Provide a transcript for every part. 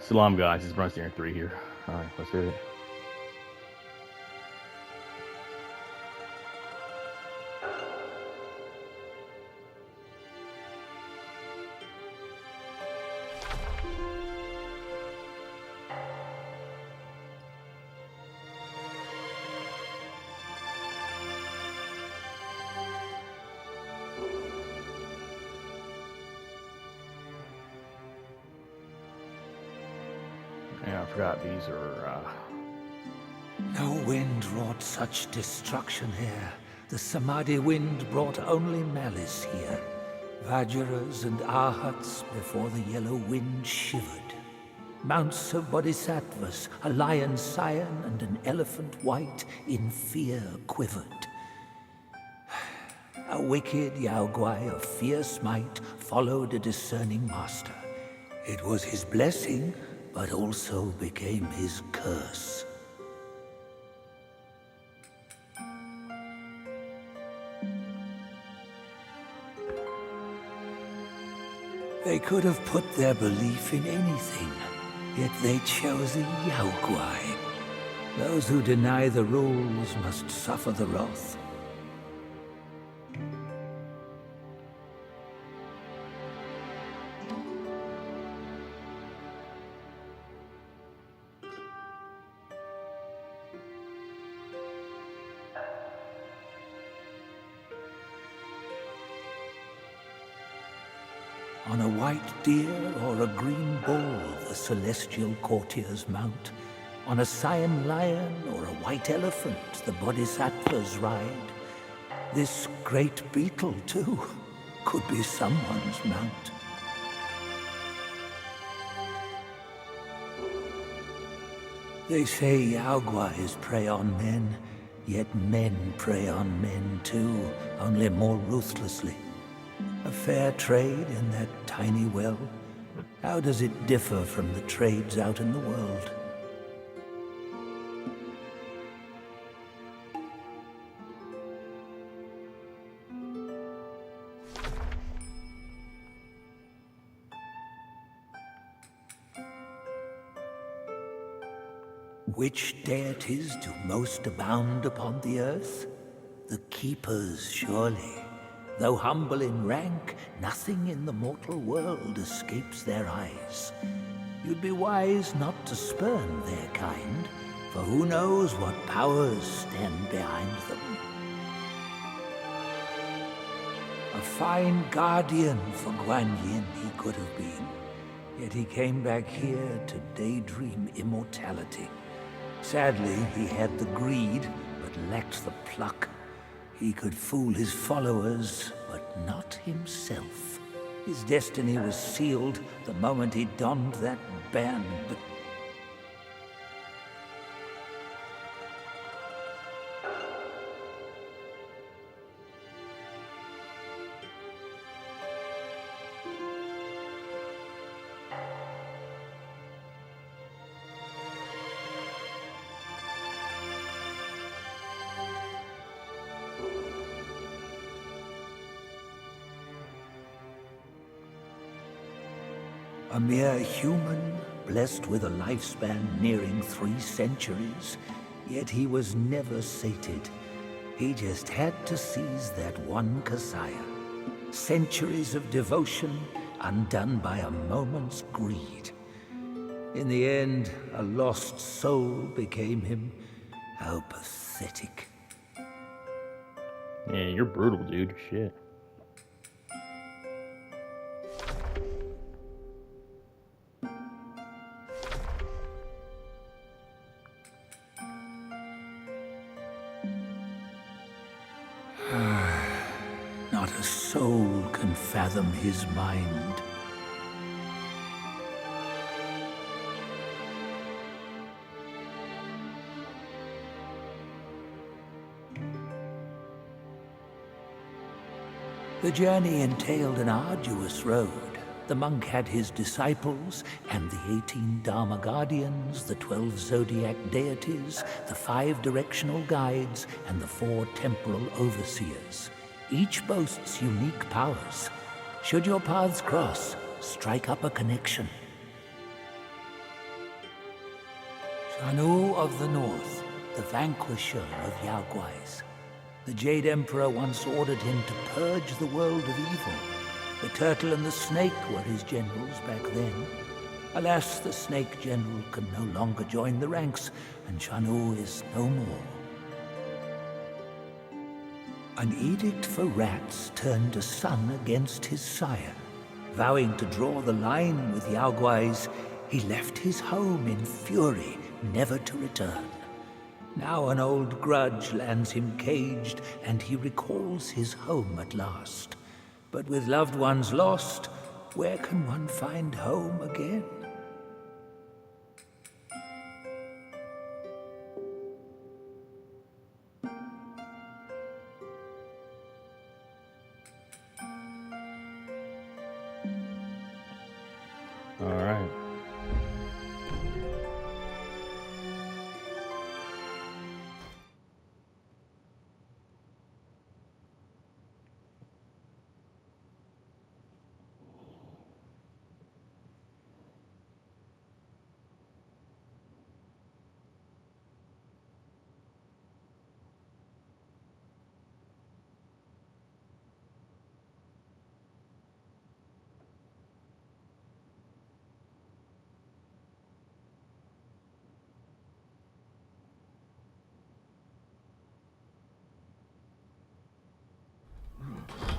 Salam, guys. It's Brunstein 3 here. Alright, let's do it. Yeah, I forgot these are, No wind wrought such destruction here. The Samadhi wind brought only malice here. Vajras and Arhats before the yellow wind shivered. Mounts of bodhisattvas, a lion scion and an elephant white, in fear quivered. A wicked Yaoguai of fierce might followed a discerning master. It was his blessing, but also became his curse. They could have put their belief in anything, yet they chose a Yaoguai. Those who deny the rules must suffer the wrath. On a white deer or a green bull the celestial courtiers mount. On a cyan lion or a white elephant the bodhisattvas ride. This great beetle, too, could be someone's mount. They say Yaoguais prey on men, yet men prey on men too, only more ruthlessly. A fair trade in that tiny well? How does it differ from the trades out in the world? Which deities do most abound upon the earth? The keepers, surely. Though humble in rank, nothing in the mortal world escapes their eyes. You'd be wise not to spurn their kind, for who knows what powers stand behind them. A fine guardian for Guan Yin he could have been, yet he came back here to daydream immortality. Sadly, he had the greed, but lacked the pluck. He could fool his followers, but not himself. His destiny was sealed the moment he donned that band. A mere human, blessed with a lifespan nearing 3 centuries, yet he was never sated. He just had to seize that one Kasaya. Centuries of devotion undone by a moment's greed. In the end, a lost soul became him. How pathetic. yeah, you're brutal, dude. Shit. Not a soul can fathom his mind. The journey entailed an arduous road. The monk had his disciples, and the 18 Dharma guardians, the 12 zodiac deities, the 5 directional guides, and the 4 temporal overseers. Each boasts unique powers. Should your paths cross, strike up a connection. Anu of the North, the vanquisher of Yaoguais. The Jade Emperor once ordered him to purge the world of evil. The turtle and the snake were his generals back then. Alas, the snake general can no longer join the ranks, and Shanu is no more. An edict for rats turned a son against his sire. Vowing to draw the line with Yaoguais, he left his home in fury, never to return. Now an old grudge lands him caged, and he recalls his home at last. But with loved ones lost, where can one find home again? All right.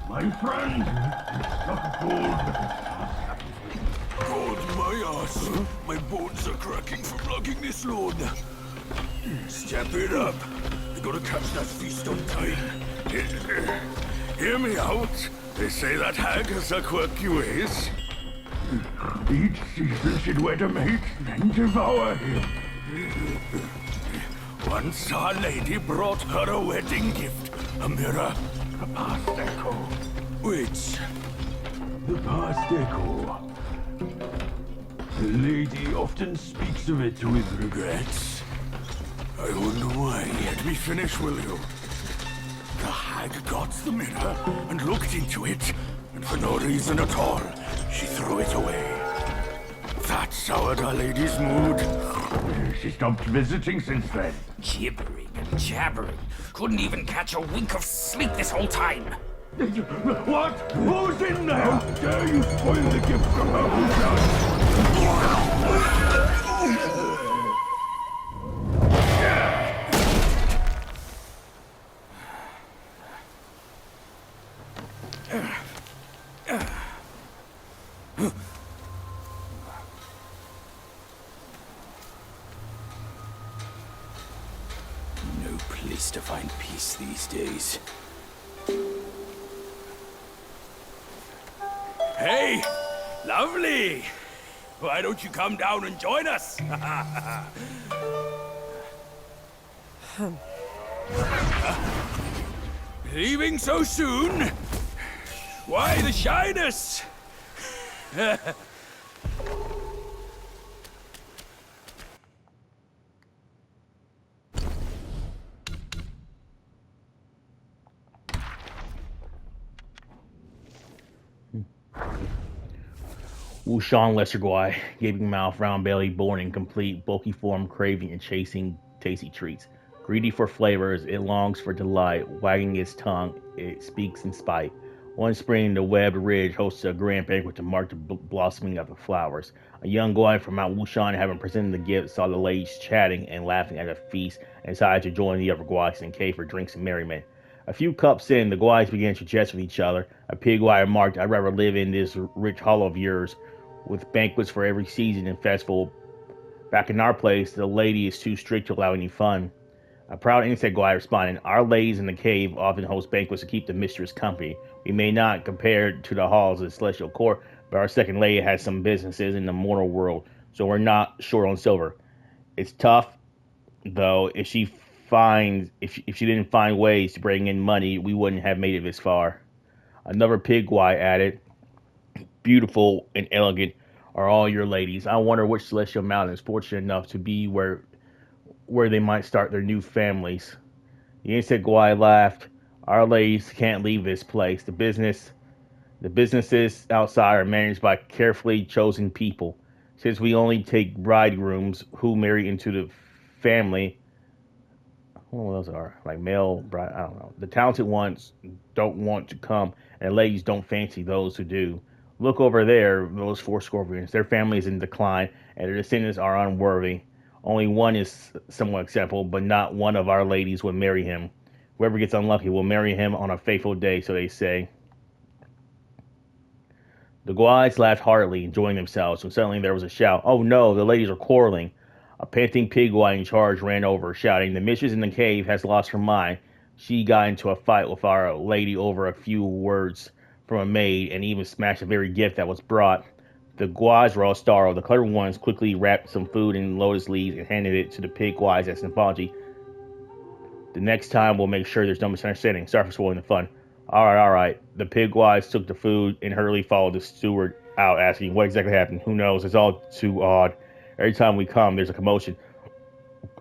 My friend, not gold. God, my ass. My bones are cracking from lugging this load. Step it up. We gotta catch that feast on time. Hear me out. They say that hag has her quirky ways. Each season she'd wed a mate, then devour him. Once our lady brought her a wedding gift. A mirror. The past echo. Which? The past echo. The lady often speaks of it with regrets. I wonder why. Let me finish, will you? The hag got the mirror and looked into it, and for no reason at all, she threw it away. That soured our lady's mood. She stopped visiting since then. Gibbering and jabbering. Couldn't even catch a wink of sleep this whole time. What? Who's in there? How dare you spoil the gift from her who's No place to find peace these days. Hey! Lovely! Why don't you come down and join us? Leaving so soon? Why the shyness? Wukong Lesser Guai, gaping mouth, round belly, born in complete, bulky form, craving and chasing tasty treats. Greedy for flavors, it longs for delight. Wagging its tongue, it speaks in spite. One spring, the webbed ridge hosted a grand banquet to mark the blossoming of the flowers. A young Guai from Mount Wushan, having presented the gift, saw the ladies chatting and laughing at the feast and decided to join the other Guais and cave for drinks and merriment. A few cups in, the Guais began to jest with each other. A pig Guai remarked, "I'd rather live in this rich hollow of yours, with banquets for every season and festival. Back in our place, the lady is too strict to allow any fun." A proud insect Guai responded, "Our ladies in the cave often host banquets to keep the mistress company. We may not compare to the halls of the celestial court, but our second lady has some businesses in the mortal world, so we're not short on silver. It's tough, though. If she didn't find ways to bring in money, we wouldn't have made it this far." Another pig Guai added, "Beautiful and elegant are all your ladies. I wonder which celestial mountain is fortunate enough to be where they might start their new families." The insect Guai laughed. "Our ladies can't leave this place. The businesses outside are managed by carefully chosen people. Since we only take bridegrooms who marry into the family. I don't know what those are. Like male bride. I don't know. The talented ones don't want to come, and the ladies don't fancy those who do. Look over there, those four scorpions. Their family is in decline, and their descendants are unworthy. Only one is somewhat acceptable, but not one of our ladies would marry him. Whoever gets unlucky will marry him on a fateful day, so they say. The guides laughed heartily, enjoying themselves, when suddenly there was a shout. Oh no, the ladies are quarreling. A panting pigwai in charge ran over, shouting, the mistress in the cave has lost her mind. She got into a fight with our lady over a few words from a maid, and even smashed the very gift that was brought. The guides were all startled. The clever ones quickly wrapped some food in lotus leaves and handed it to the pigwais as symbology. The next time we'll make sure there's no misunderstanding. Sorry for spoiling the fun. Alright. The pigwise took the food and hurriedly followed the steward out, asking what exactly happened. Who knows? It's all too odd. Every time we come, there's a commotion.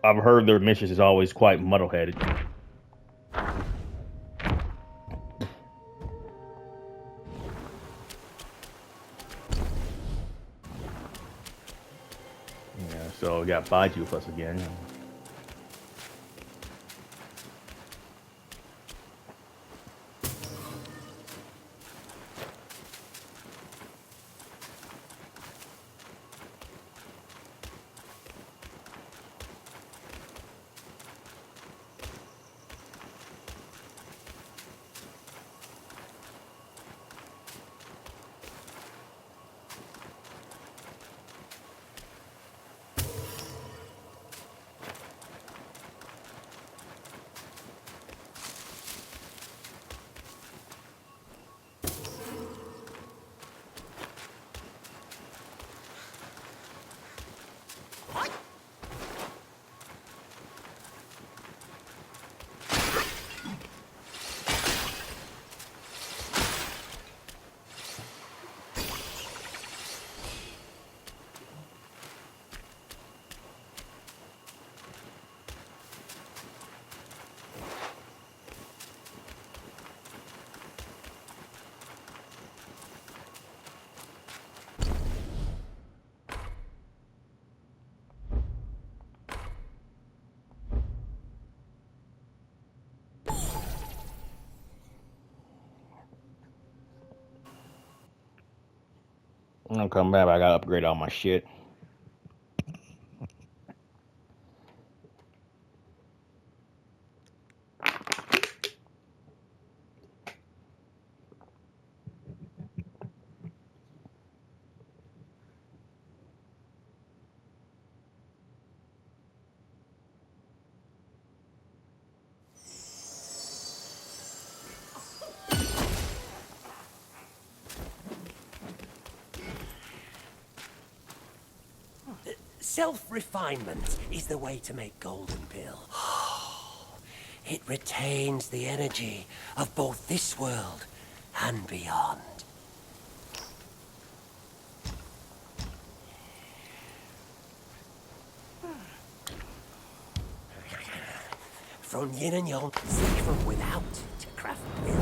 I've heard their mistress is always quite muddle-headed. Yeah, so we got Baiju with us again. I'm gonna come back, I gotta upgrade all my shit. Self-refinement is the way to make golden pill. It retains the energy of both this world and beyond. From yin and yang, see from without to craft pill.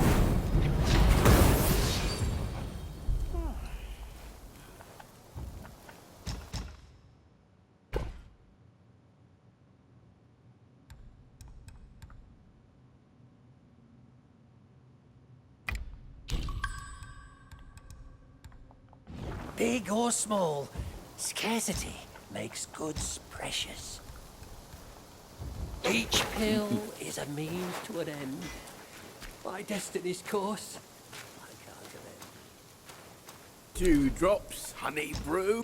Big or small, scarcity makes goods precious. Each pill is a means to an end. My destiny's course, I can't amend. 2 drops, honey brew.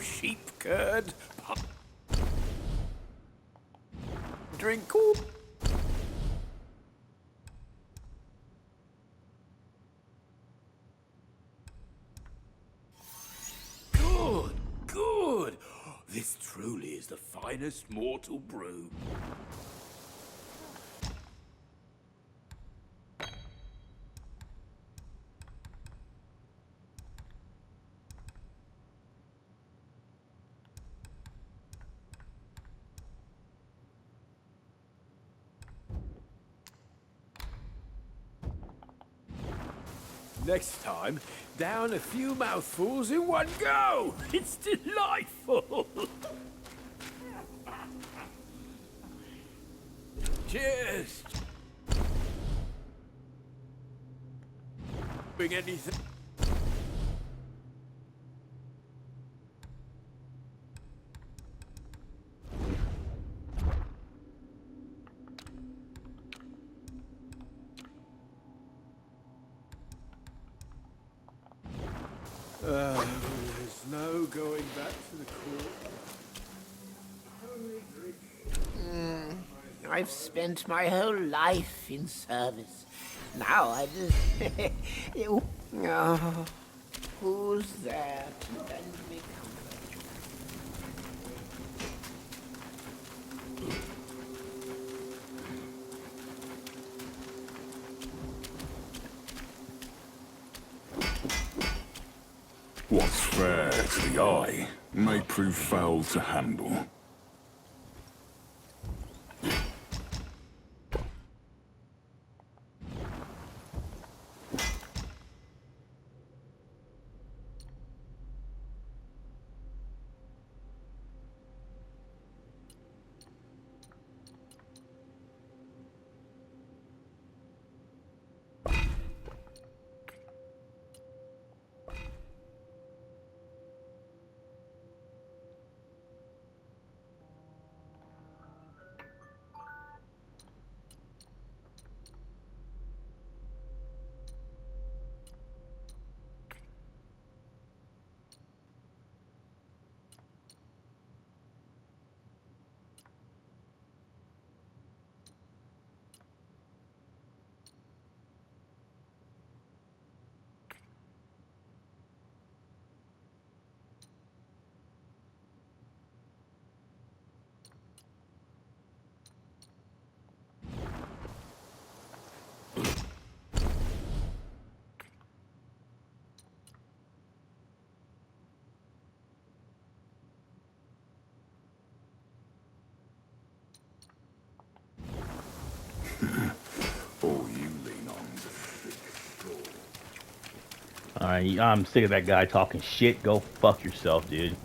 Sheep curd. Drink all. Good. This truly is the finest mortal brew. Next time, down a few mouthfuls in one go. It's delightful. Cheers. Bring anything. There's no going back to the court. I've spent my whole life in service. Now I just... oh, who's there to lend me comfort? What's fair to the eye may prove foul to handle. All you lean on is a big straw. Alright, I'm sick of that guy talking shit. Go fuck yourself, dude.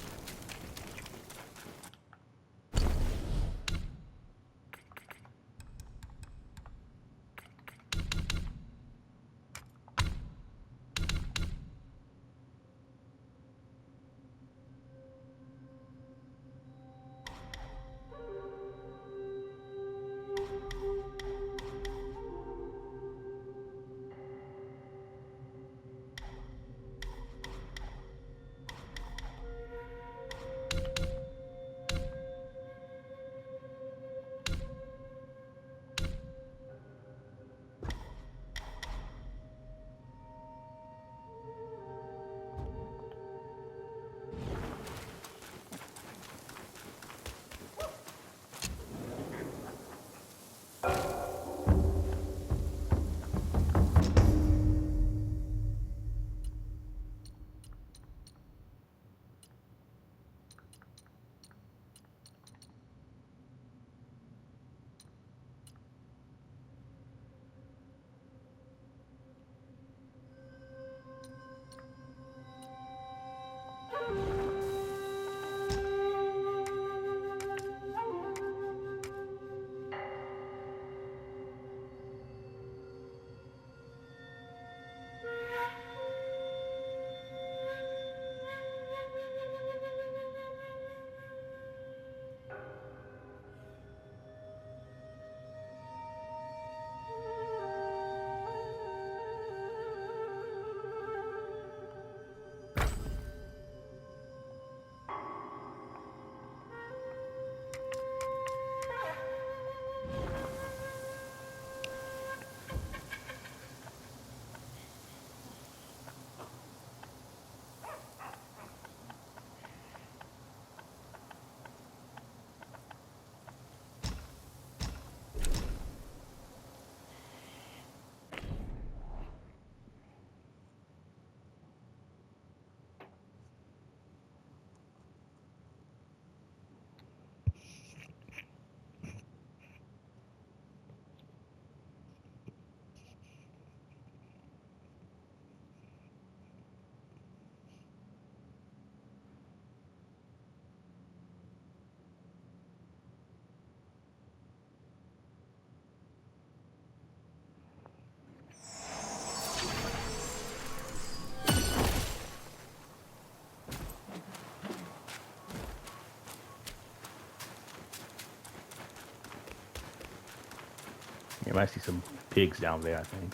You might see some pigs down there, I think.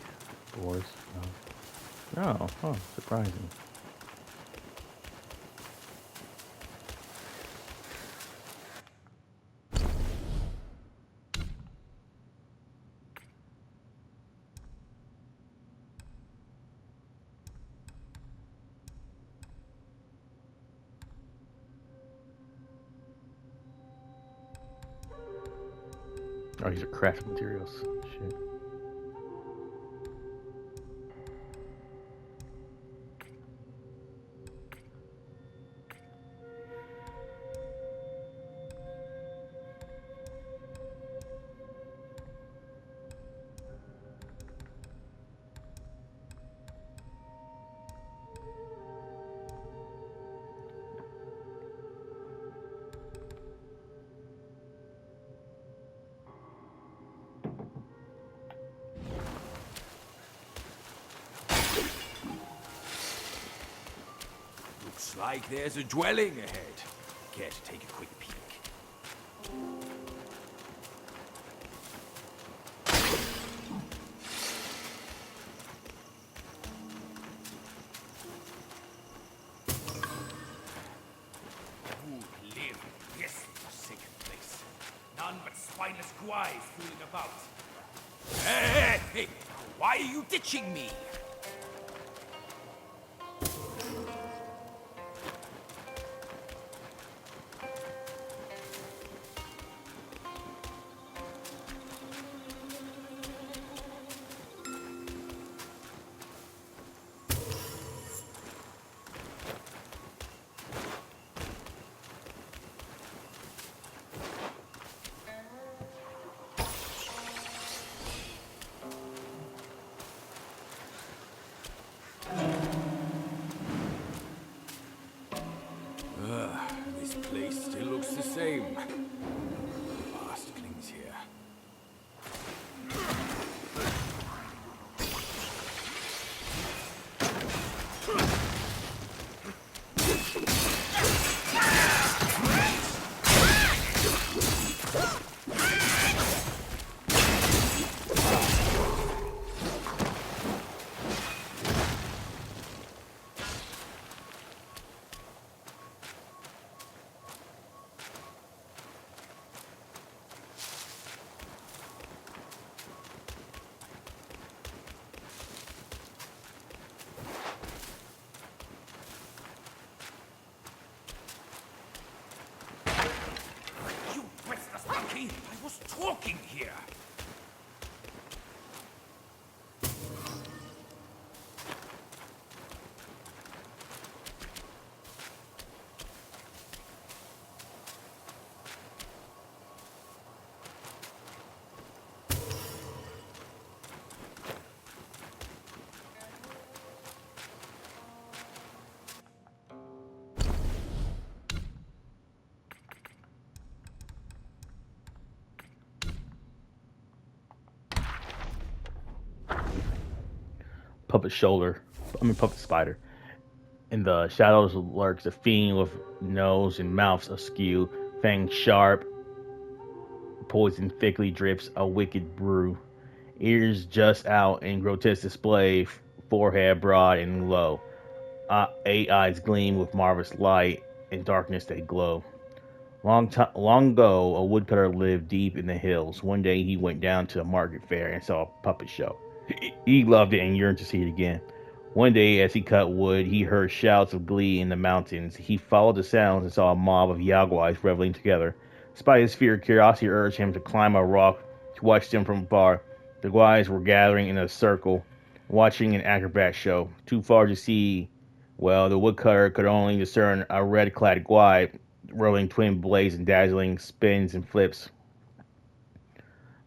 Boars. No. Oh, huh, surprising. Oh, these are crafting materials. Shit. Looks like there's a dwelling ahead. Care to take a quick peek? Live in this forsaken place. None but spineless guys fooling about. Hey! Why are you ditching me? This place still looks the same. Past clings here. You restless monkey! I was talking here! Puppet spider. In the shadows lurks a fiend with nose and mouth askew, fangs sharp, poison thickly drips a wicked brew. Ears just out in grotesque display, forehead broad and low. 8 eyes gleam with marvelous light, in darkness they glow. Long ago, a woodcutter lived deep in the hills. One day he went down to a market fair and saw a puppet show. He loved it and yearned to see it again. One day, as he cut wood, he heard shouts of glee in the mountains. He followed the sounds and saw a mob of Yaguais reveling together. Despite his fear, curiosity urged him to climb a rock to watch them from afar. The Guais were gathering in a circle, watching an acrobat show. Too far to see well, the woodcutter could only discern a red-clad Guai rolling twin blades and dazzling spins and flips.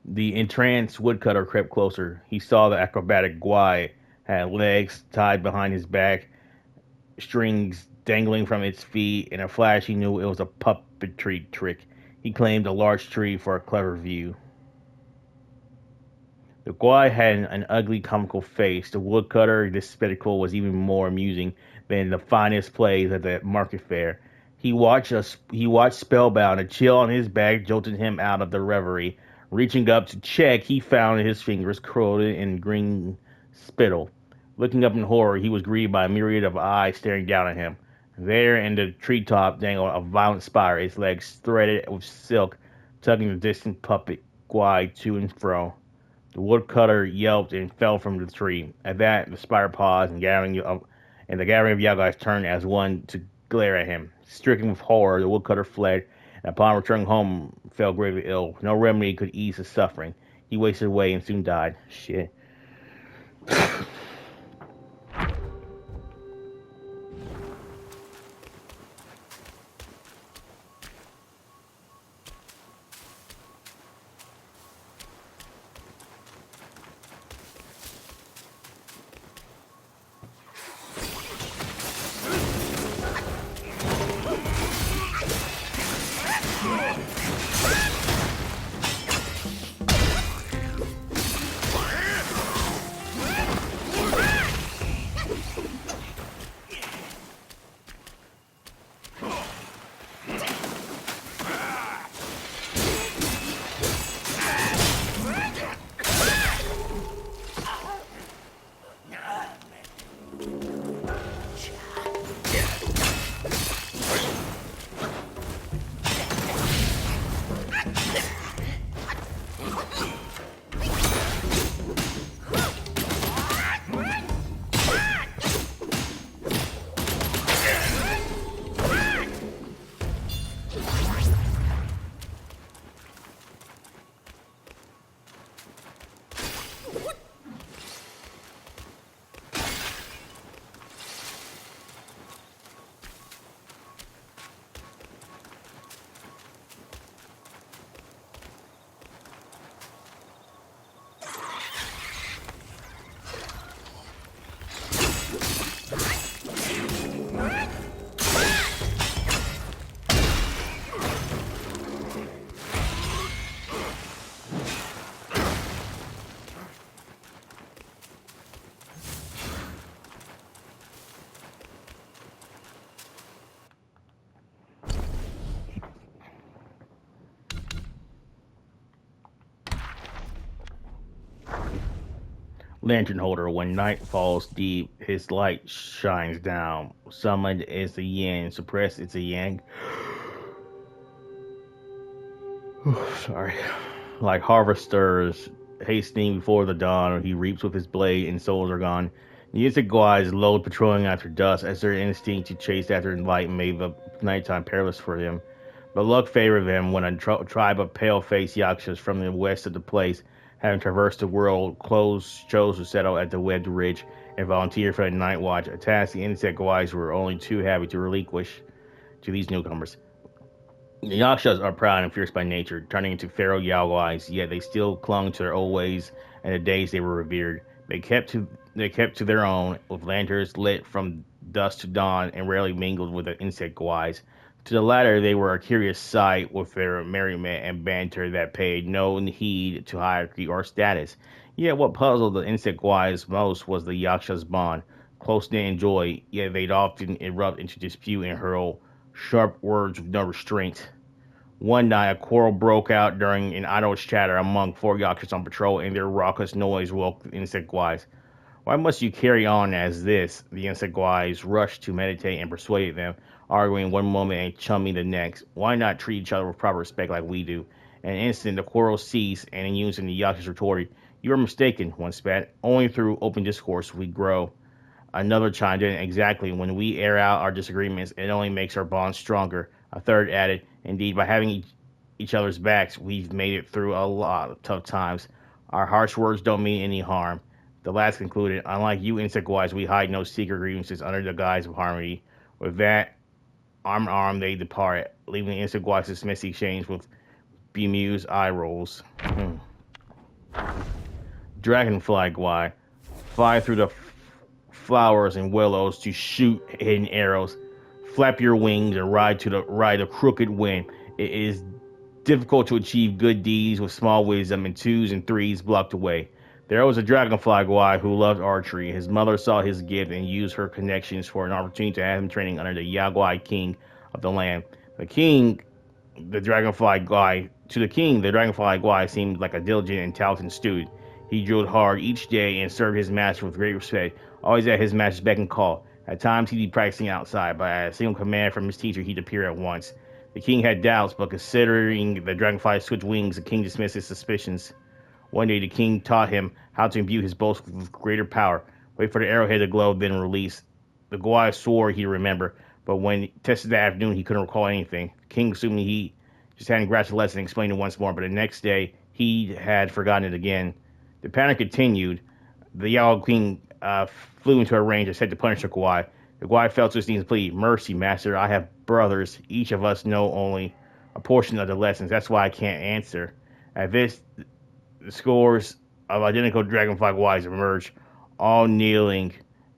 The entranced woodcutter crept closer. He saw the acrobatic Guai had legs tied behind his back, strings dangling from its feet. In a flash, he knew it was a puppetry trick. He claimed a large tree for a clever view. The Guai had an ugly, comical face. The woodcutter, this spectacle was even more amusing than the finest plays at the market fair. He watched spellbound. A chill on his back jolted him out of the reverie. Reaching up to check, he found his fingers corroded in green spittle. Looking up in horror, he was greeted by a myriad of eyes staring down at him. There in the treetop dangled a violent spider, its legs threaded with silk, tugging the distant puppet Guai to and fro. The woodcutter yelped and fell from the tree. At that, the spider paused, and the gathering of Yagais turned as one to glare at him. Stricken with horror, the woodcutter fled, and upon returning home, fell gravely ill. No remedy could ease his suffering. He wasted away and soon died. Shit. Lantern holder, when night falls deep, his light shines down. Summoned is a yin, suppressed is a yang. Sorry. Like harvesters hastening before the dawn, he reaps with his blade and souls are gone. The insect guys load patrolling after dusk as their instinct to chase after light made the nighttime perilous for them. But luck favored them when a tribe of pale-faced yakshas from the west of the place, having traversed the world, chose to settle at the Webbed Ridge and volunteer for the night watch, a task the insect guys were only too happy to relinquish to these newcomers. The Yakshas are proud and fierce by nature, turning into feral Yaoguais, yet they still clung to their old ways and the days they were revered. They kept to their own, with lanterns lit from dusk to dawn, and rarely mingled with the insect guais. To the latter, they were a curious sight, with their merriment and banter that paid no heed to hierarchy or status. Yet what puzzled the insect guais most was the Yaksha's bond, close-knit in joy, yet they'd often erupt into dispute and hurl sharp words with no restraint. One night, a quarrel broke out during an idle chatter among four Yakshas on patrol, and their raucous noise woke the insect guys. Why must you carry on as this? The insect guys rushed to meditate and persuaded them, arguing one moment and chumming the next. Why not treat each other with proper respect like we do? In an instant, the quarrel ceased, and in unison, the Yakshas retorted, "You are mistaken," one spat. "Only through open discourse we grow." Another chimed in, "Exactly. When we air out our disagreements, it only makes our bond stronger." A third added, "Indeed, by having each other's backs, we've made it through a lot of tough times. Our harsh words don't mean any harm." The last concluded, "Unlike you insect wise, we hide no secret grievances under the guise of harmony." With that, arm in arm, they departed, leaving the insect wise to messy exchange with bemused eye rolls. Dragonfly Guai, fly through the flowers and willows to shoot hidden arrows. Flap your wings and ride the crooked wind. It is difficult to achieve good deeds with small wisdom, and twos and threes blocked away. There was a dragonfly guy who loved archery. His mother saw his gift and used her connections for an opportunity to have him training under the Yaguai king of the land. The king, the dragonfly guy, To the king, the dragonfly Guai seemed like a diligent and talented student. He drilled hard each day and served his master with great respect, always at his master's beck and call. At times he'd be practicing outside, but at a single command from his teacher he'd appear at once. The king had doubts, but considering the dragonfly's swift wings, the king dismissed his suspicions. One day the king taught him how to imbue his boast with greater power. Wait for the arrowhead to glow, then release. The Guai swore he remembered, but when tested that afternoon he couldn't recall anything. The king assumed he just hadn't grasped the lesson and explained it once more, but the next day he had forgotten it again. The pattern continued. The Yellow Queen flew into her range and said to punish the Guai. The Guai fell to his knees and pleaded, "Mercy, master, I have brothers. Each of us know only a portion of the lessons. That's why I can't answer." At this, the scores of identical dragonfly Guais emerged, all kneeling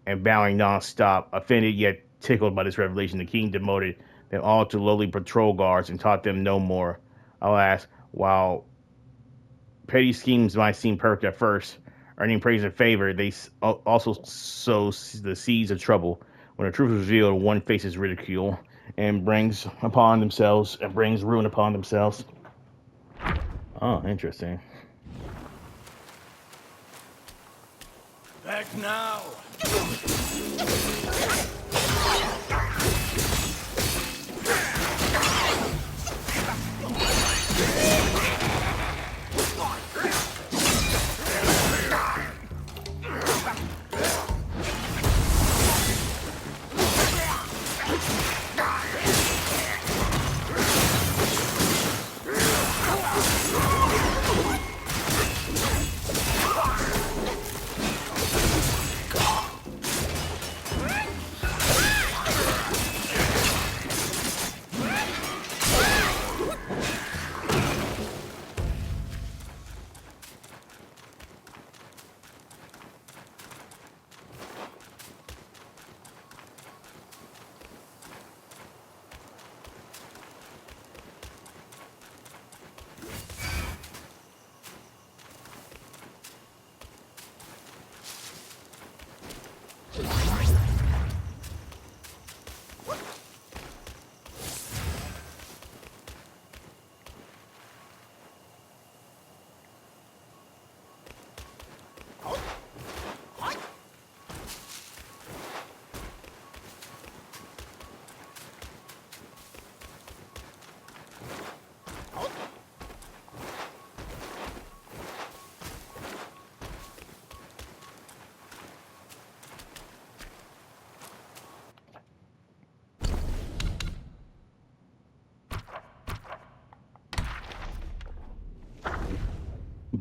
and bowing non-stop. Offended yet tickled by this revelation, the king demoted them all to lowly patrol guards and taught them no more. Alas, while petty schemes might seem perfect at first, earning praise and favor, they also sow the seeds of trouble. When the truth is revealed, one faces ridicule and brings ruin upon themselves. Oh, interesting. Back now!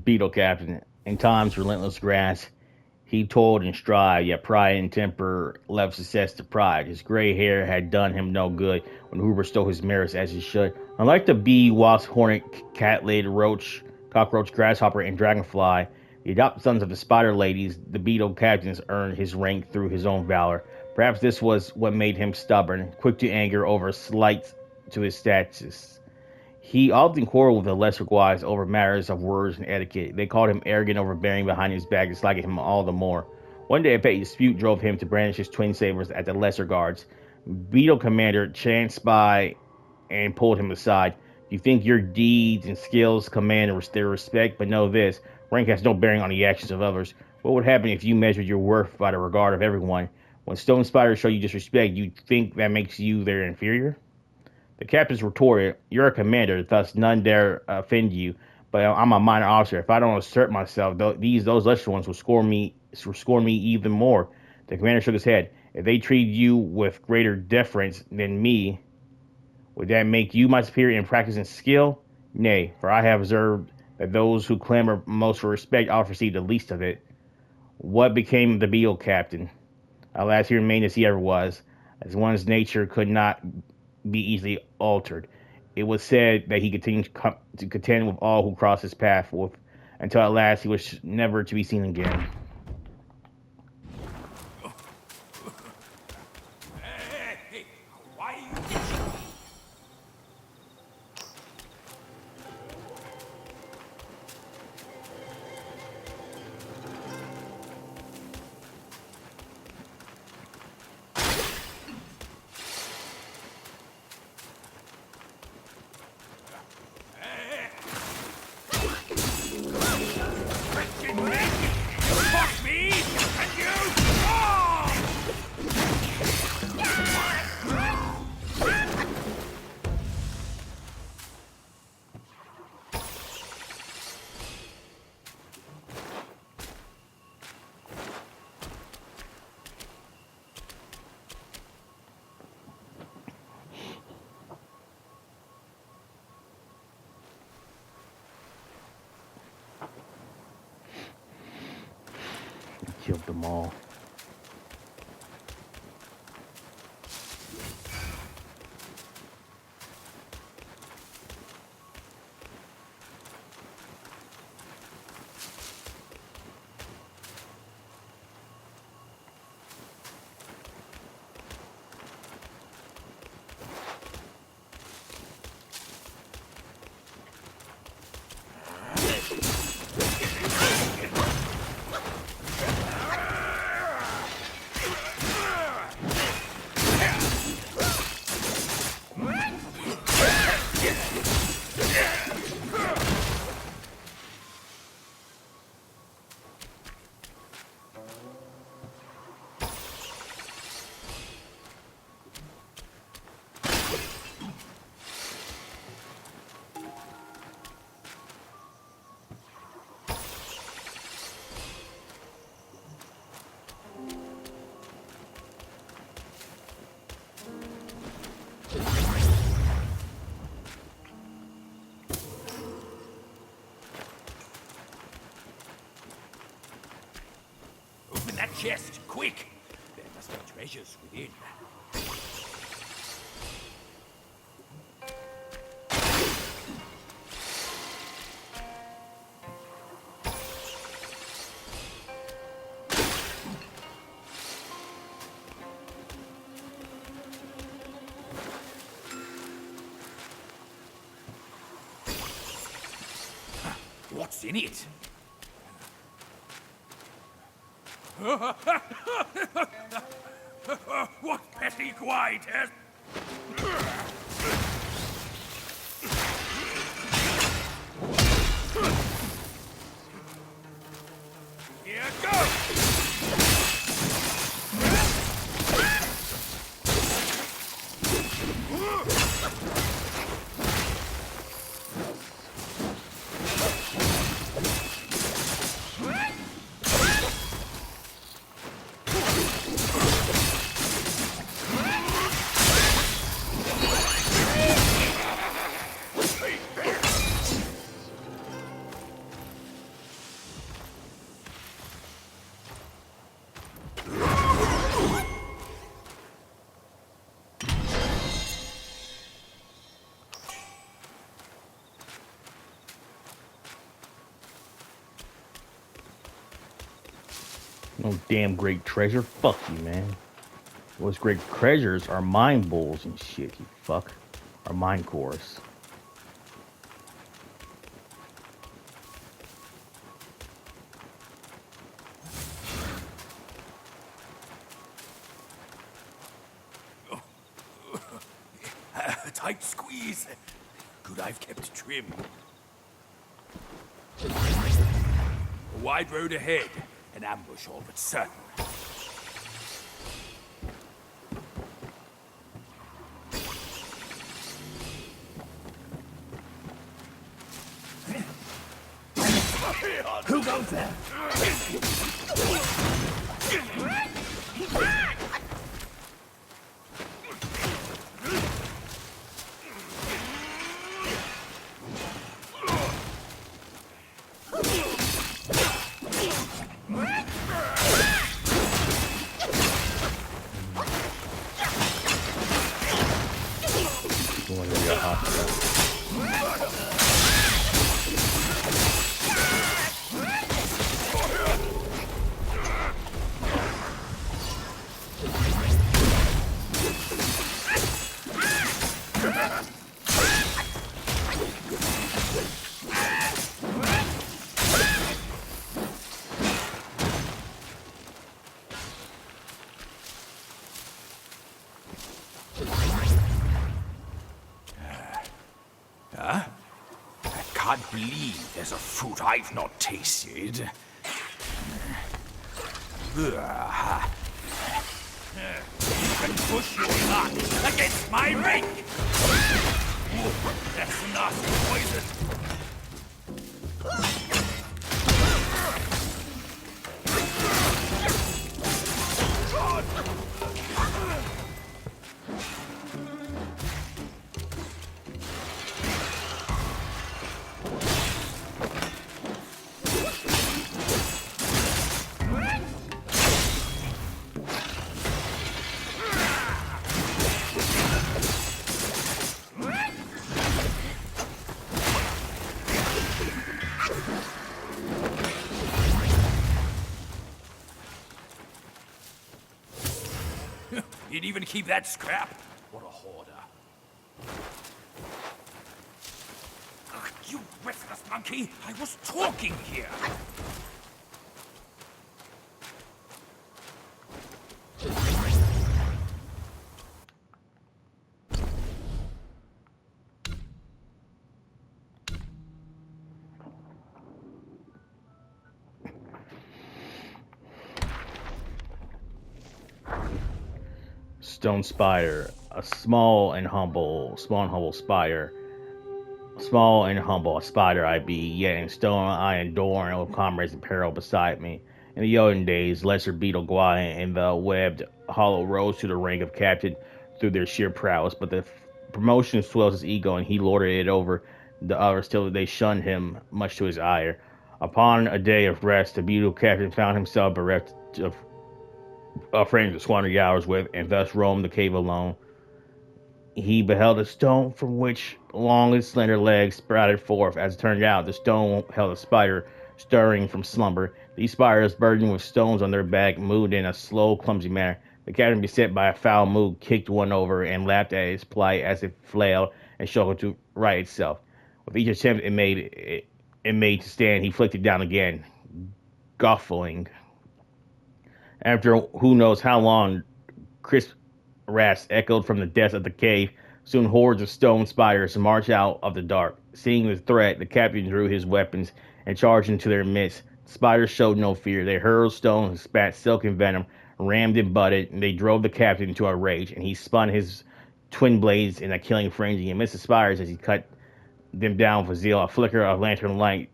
Beetle Captain. In time's relentless grasp, he toiled and strived, yet pride and temper left success to pride. His gray hair had done him no good when Hoover stole his merits as he should. Unlike the bee, wasp, hornet, cat-lid, roach, cockroach, grasshopper, and dragonfly, the adopted sons of the spider ladies, the beetle captains earned his rank through his own valor. Perhaps this was what made him stubborn, quick to anger over slights to his status. He often quarreled with the lesser guys over matters of words and etiquette. They called him arrogant, overbearing behind his back, disliking him all the more. One day, a petty dispute drove him to brandish his twin sabers at the lesser guards. Beetle Commander chanced by and pulled him aside. You think your deeds and skills command their respect, but know this: rank has no bearing on the actions of others. What would happen if you measured your worth by the regard of everyone? When stone spiders show you disrespect, you think that makes you their inferior? The captains retorted, "You're a commander, thus none dare offend you. But I'm a minor officer. If I don't assert myself, those lesser ones will scorn me even more." The commander shook his head. "If they treat you with greater deference than me, would that make you my superior in practice and skill? Nay, for I have observed that those who clamor most for respect often receive the least of it." What became of the beetle captain? Alas, he remained as he ever was, as one's nature could not be easily altered. It was said that he continued to contend with all who crossed his path, until at last he was never to be seen again. Hey, why are you... killed them all. Open that chest, quick! There must be treasures within. What's in it? What petty guide has... Here goes! No damn great treasure. Fuck you, man. What's great treasures are mine bowls and shit, you fuck. Are mine cores. A tight squeeze. Good I've kept trim. A wide road ahead. An ambush all but certain. Who goes there? Going to your hospital. I can't believe there's a fruit I've not tasted. You can push your luck against my ring! That's nasty poison! You'd even keep that scrap? What a hoarder. Ugh, you restless monkey! I was talking here! Stone spider, a small and humble spider. Small and humble, a spider I be, yet in stone I adorn with comrades in peril beside me. In the olden days, lesser beetle Guai and the webbed hollow rose to the rank of captain through their sheer prowess, but the promotion swells his ego and he lorded it over the others till they shunned him, much to his ire. Upon a day of rest, the beetle captain found himself bereft of friends to squander the hours with, and thus roamed the cave alone. He beheld a stone from which long and slender legs sprouted forth. As it turned out, the stone held a spider stirring from slumber. These spiders, burdened with stones on their back, moved in a slow, clumsy manner. The captain, beset by a foul mood, kicked one over and laughed at its plight as it flailed and struggled to right itself. With each attempt it made to stand, he flicked it down again, guffling. After who knows how long, crisp raps echoed from the depths of the cave. Soon hordes of stone spiders marched out of the dark. Seeing the threat, the captain drew his weapons and charged into their midst. The spiders showed no fear. They hurled stones and spat silken venom, rammed and butted, and they drove the captain into a rage, and he spun his twin blades in a killing frenzy and missed the spiders as he cut them down for zeal. A flicker of lantern light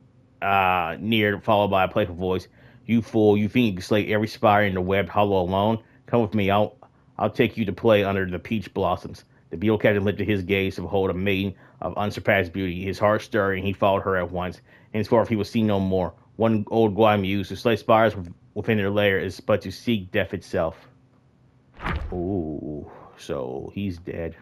neared, followed by a playful voice. You fool, you think you can slay every spider in the webbed hollow alone? Come with me, I'll take you to play under the peach blossoms. The beetle captain lifted his gaze to behold a maiden of unsurpassed beauty. His heart stirred, and he followed her at once. Henceforth he was seen no more. One old Guai mused, to slay spiders within their lair is but to seek death itself. Ooh, so he's dead.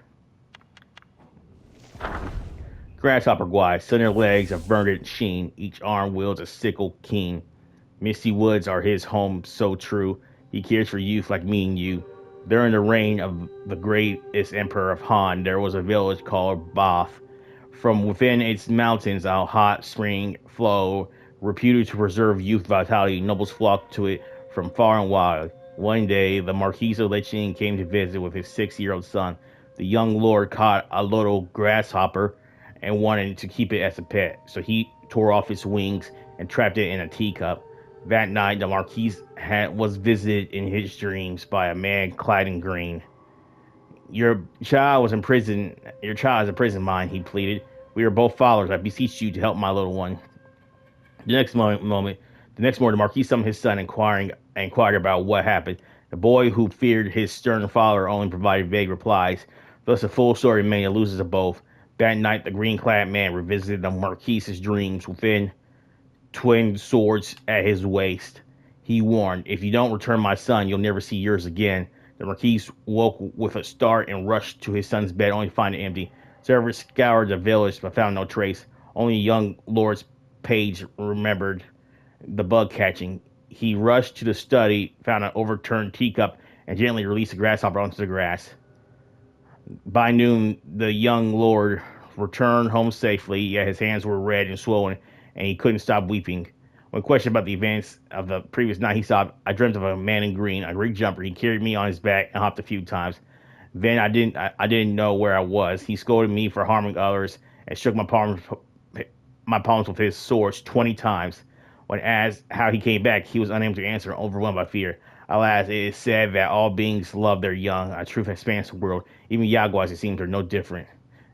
Grasshopper Guai, slender legs of verdant sheen, each arm wields a sickle keen. Misty woods are his home so true, he cares for youth like me and you. During the reign of the greatest emperor of Han, there was a village called Bath. From within its mountains a hot spring flowed, reputed to preserve youth vitality. Nobles flocked to it from far and wide. One day, the Marquis of Licheng came to visit with his 6-year-old son. The young lord caught a little grasshopper and wanted to keep it as a pet, so he tore off its wings and trapped it in a teacup. That night, the Marquis was visited in his dreams by a man clad in green. Your child is in prison, mine, he pleaded. We are both fathers. I beseech you to help my little one. The next morning, the Marquis summoned his son, inquired about what happened. The boy, who feared his stern father, only provided vague replies. Thus, the full story remained elusive to both. That night, the green-clad man revisited the Marquis's dreams within twin swords at his waist. He warned, if you don't return my son, you'll never see yours again. The Marquis woke with a start and rushed to his son's bed, only to find it empty. Servants scoured the village, but found no trace. Only young lord's page remembered the bug catching. He rushed to the study, found an overturned teacup, and gently released the grasshopper onto the grass. By noon, the young lord returned home safely, yet his hands were red and swollen, and he couldn't stop weeping. When questioned about the events of the previous night, he sobbed, I dreamt of a man in green, a Greek jumper. He carried me on his back and hopped a few times. Then I didn't know where I was. He scolded me for harming others and shook my palms with his swords 20 times. When asked how he came back, he was unable to answer, overwhelmed by fear. Alas, it is said that all beings love their young. A truth that spans the world. Even Yaguais, it seems, are no different.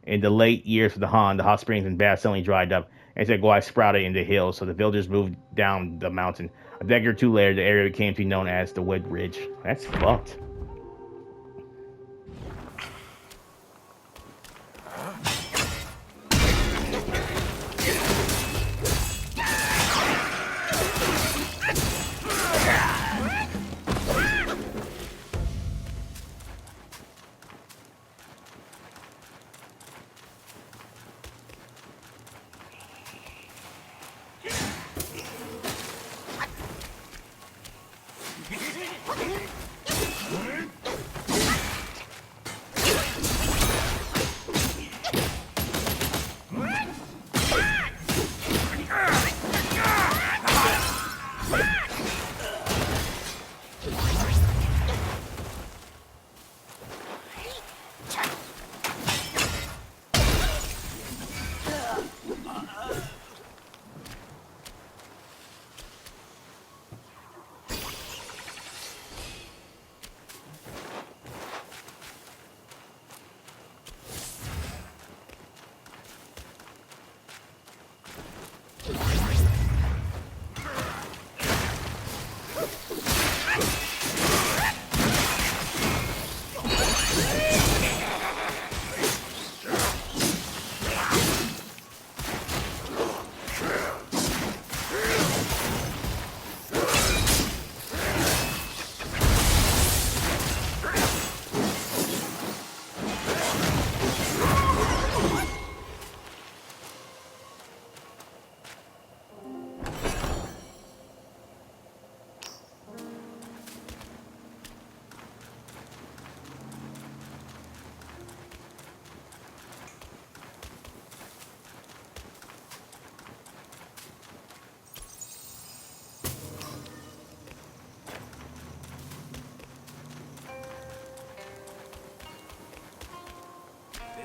In the late years of the Han, the hot springs and baths suddenly dried up, and said Guai sprouted in the hills, so the villagers moved down the mountain. A decade or two later, the area came to be known as the Wood Ridge. That's fucked.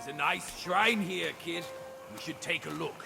There's a nice shrine here, kid. We should take a look.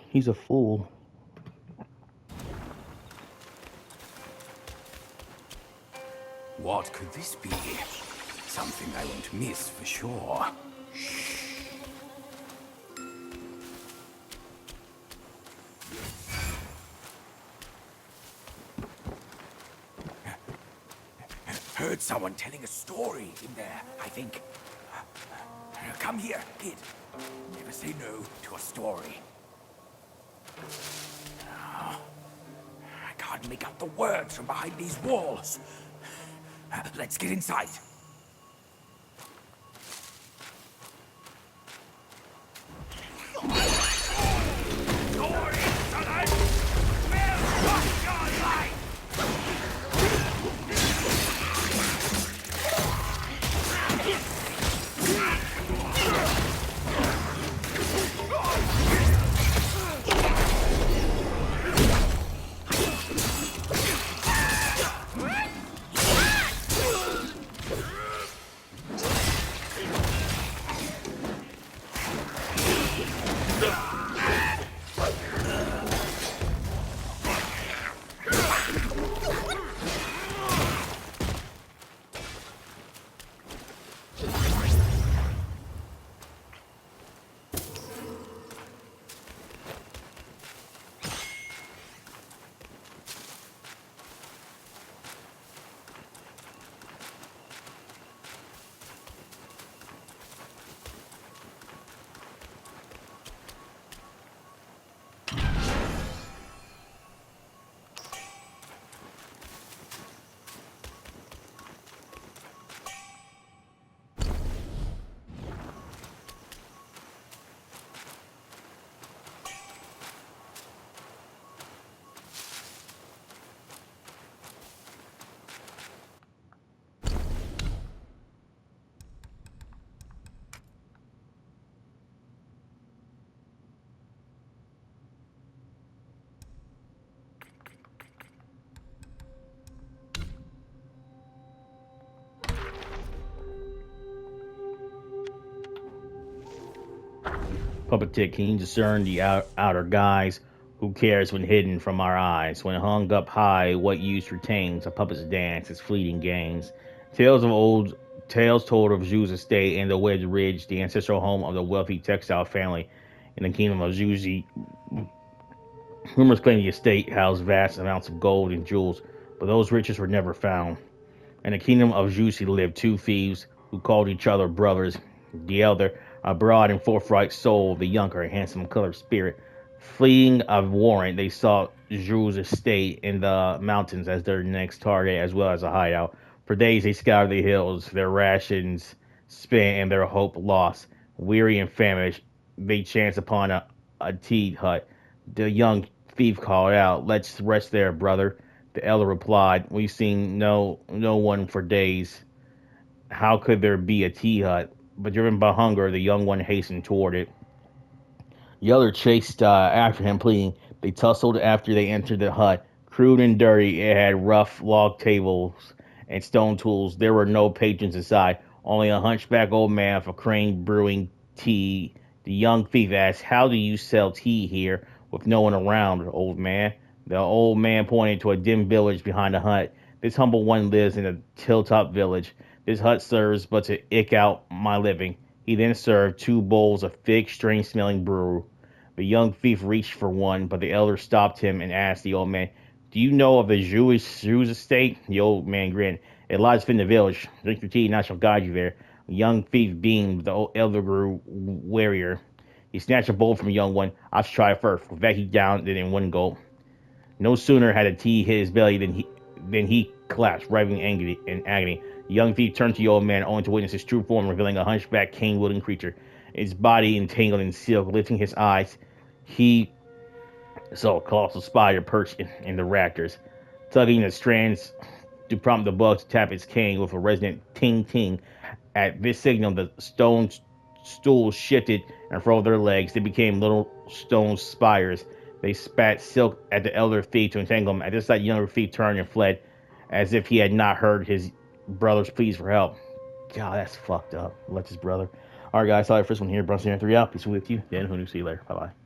He's a fool. What could this be? Something I won't miss for sure. Heard someone telling a story in there, I think. Come here, kid. Never say no to a story. I can't make out the words from behind these walls. Let's get inside. Puppeteer, can you discern the outer guise? Who cares when hidden from our eyes? When hung up high, what use retains? A puppet's dance, its fleeting gains. Tales told of Zhu's estate and the Wedge Ridge, the ancestral home of the wealthy textile family in the kingdom of Zhuzi. Rumors claim the estate housed vast amounts of gold and jewels, but those riches were never found. In the kingdom of Zhuzi lived two thieves who called each other brothers. The elder, a broad and forthright soul, the younger, a handsome colored spirit. Fleeing a warrant, they sought Zhu's estate in the mountains as their next target, as well as a hideout. For days they scoured the hills, their rations spent and their hope lost. Weary and famished, they chanced upon a tea hut. The young thief called out, "Let's rest there, brother." The elder replied, "We've seen no one for days. How could there be a tea hut?" But driven by hunger, the young one hastened toward it. The other chased after him, pleading. They tussled after they entered the hut. Crude and dirty, it had rough log tables and stone tools. There were no patrons inside, only a hunchback old man with a crane brewing tea. The young thief asked, "How do you sell tea here with no one around, old man?" The old man pointed to a dim village behind the hut. "This humble one lives in a hilltop village. This hut serves but to eke out my living." He then served two bowls of thick, strange-smelling brew. The young thief reached for one, but the elder stopped him and asked the old man, "Do you know of the Jew's estate?" The old man grinned. "It lies within the village. Drink your tea, and I shall guide you there." The young thief beamed. The elder grew warier. He snatched a bowl from the young one. "I should try it first." With that, he downed it in one gulp. No sooner had the tea hit his belly than he collapsed, writhing in agony. The young thief turned to the old man, only to witness his true form, revealing a hunchback, cane-wielding creature, its body entangled in silk. Lifting his eyes, he saw a colossal spider perched in the rafters, tugging the strands to prompt the bug to tap its cane with a resonant ting-ting. At this signal, the stone stools shifted and furrowed their legs. They became little stone spires. They spat silk at the elder thief to entangle him. At this sight, the younger thief turned and fled, as if he had not heard his brother's pleas for help. God, that's fucked up. Left his brother. Alright, guys, saw your first one here. Bronson 3 out. Peace with you. Dan, who knew? See you later. Bye bye.